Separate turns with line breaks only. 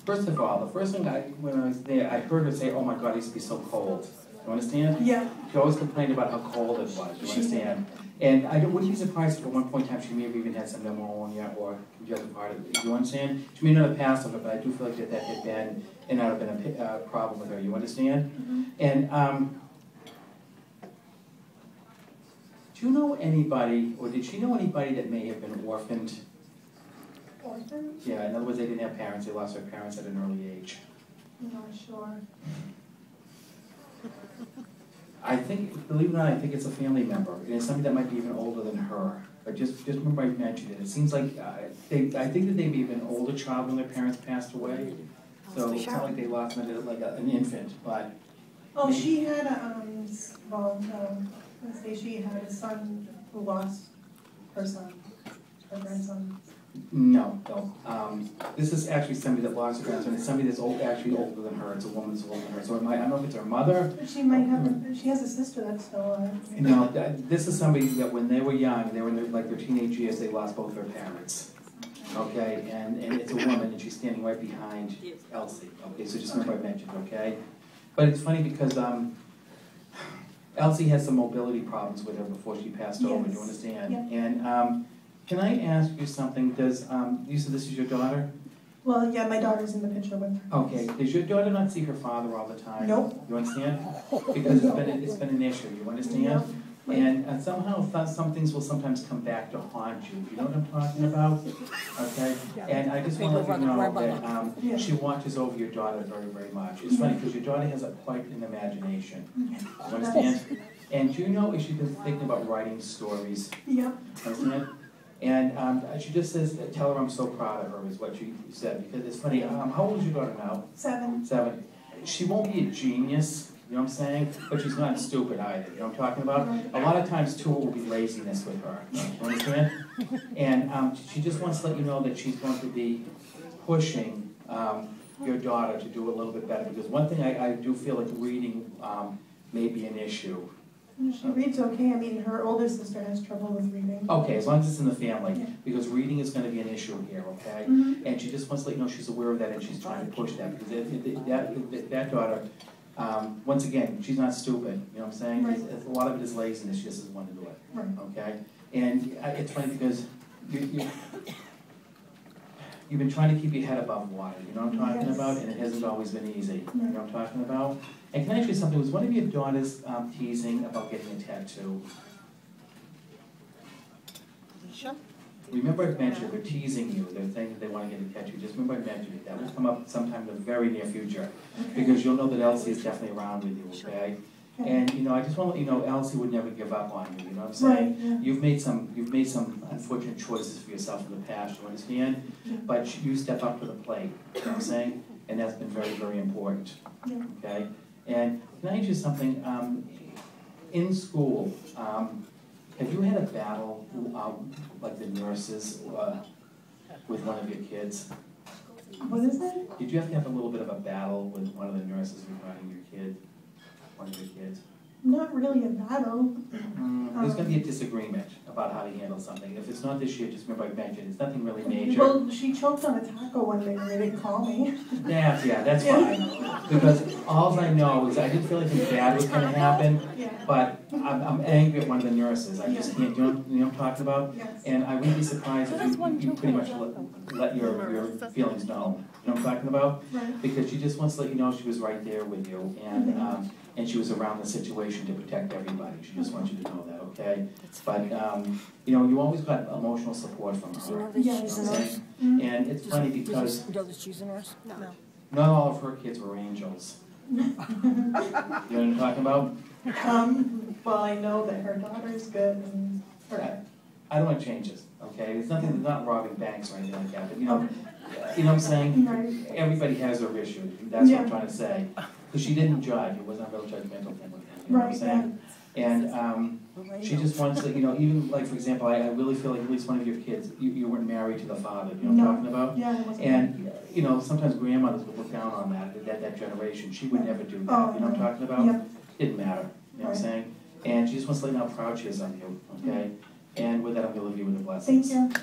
First of all, the first thing when I was there, I heard her say, "Oh my God, it used to be so cold." You understand?
Yeah.
She always complained about how cold it was. You understand? And I wouldn't be surprised if at one point in time she may have even had some pneumonia or congestive heart. You understand? She may not have passed of it, but I do feel like that had been and that would have been a problem with her. You understand?
Mm-hmm.
And do you know anybody, or did she know anybody that may have been orphaned?
Orphaned?
Yeah, in other words, they didn't have parents. They lost their parents at an early age.
I'm not sure.
I think, believe it or not, I think it's a family member. And it's somebody that might be even older than her. But just remember I mentioned it. It seems like, I think that they may have been an older child when their parents passed away. So it's not like they lost them like an infant, but...
Oh, she had a, let's say she had a son who lost her son, her grandson.
No. This is actually somebody that lost her grandson. It's somebody that's actually older than her. It's a woman that's older than her. So I don't know if it's her mother.
She might have. She has a sister that's still alive.
No, this is somebody that when they were young, they were in their teenage years, they lost both their parents. Okay, and it's a woman, and she's standing right behind Elsie. Okay, so just remember I mentioned. Okay, but it's funny because Elsie had some mobility problems with her before she passed over. Do you understand?
Yeah.
And can I ask you something? Does you said this is your daughter?
Well, yeah, my daughter's in the picture with her.
Okay. Does your daughter not see her father all the time?
Nope.
You understand? Because it's been an issue. You understand?
Yep.
And somehow some things will sometimes come back to haunt you. You know what I'm talking about? Okay? And I just want to let you know that she watches over your daughter very, very much. It's funny because your daughter has quite an imagination. You understand? And do you know if she's been thinking about writing stories?
Yep.
Understand? And she just says, tell her I'm so proud of her, is what she said. Because it's funny, how old is your daughter now?
7.
7. She won't be a genius, you know what I'm saying? But she's not stupid either, you know what I'm talking about? A lot of times, too, it will be laziness with her, you understand? And she just wants to let you know that she's going to be pushing your daughter to do a little bit better. Because one thing I do feel like reading may be an issue.
She reads okay. I mean, her older sister has trouble with reading.
Okay, as long as it's in the family,
Yeah.
because reading is going to be an issue here, okay?
Mm-hmm.
And she just wants to let you know she's aware of that and she's trying to push that, because that daughter, once again, she's not stupid, you know what I'm saying?
Right.
A lot of it is laziness, she just doesn't want to do it,
Right.
okay? And it's funny because you've been trying to keep your head above water, you know what I'm talking
Yes.
about? And it hasn't always been easy,
Right.
you know what I'm talking about? And can I ask you something, was one of your daughters teasing about getting a tattoo? Remember I mentioned they're teasing you, they're saying that they want to get a tattoo. Just remember I mentioned it. That will come up sometime in the very near future. Because you'll know that Elsie is definitely around with you, okay? And you know, I just want to let you know Elsie would never give up on you, you know what I'm saying?
Right, yeah.
You've made some unfortunate choices for yourself in the past, you understand?
Yeah.
But you step up to the plate, you know what I'm saying? And that's been very, very important.
Yeah.
Okay? And can I ask you something? In school, have you had a battle, like the nurses, with one of your kids?
What is that?
Did you have to have a little bit of a battle with one of the nurses regarding your kid, one of your kids?
Not really a battle.
There's going to be a disagreement about how to handle something. If it's not this year, just remember I mentioned, it's nothing really major.
Well, she choked on a taco one day and they didn't call me.
Yeah, that's fine. Because all I know is I didn't feel anything bad was going to happen,
Yeah.
but I'm angry at one of the nurses. I just can't, you know what I'm talking about?
Yes.
And I wouldn't be surprised if you pretty much let your feelings know. You know what I'm talking about?
Right.
Because she just wants to let you know she was right there with you, and she was around the situation to protect everybody. She just wants you to know that, okay? But you know, you always got emotional support from her.
Yeah,
You know what I'm saying? And it's funny because
No.
not all of her kids were angels. You know what I'm talking about?
Well, I know that her daughter's good and her.
I don't want to change this, okay? It's nothing, not robbing banks or anything like that, but you know what I'm saying?
Right.
Everybody has their issues. That's what I'm trying to say. Because she didn't judge. It wasn't a real judgmental thing with him. You know what I'm saying? And she just wants to, you know, even like, for example, I really feel like at least one of your kids, you weren't married to the father. You know what I'm talking about?
Yeah, I wasn't.
And, you know, sometimes grandmothers would look down on that generation. She would never do that.
Oh,
You know what I'm talking about?
Yeah.
Didn't matter. You know what I'm saying? And she just wants to let you know how proud she is of you, okay? And with that, I'm going to leave you with a blessing.
Thank you.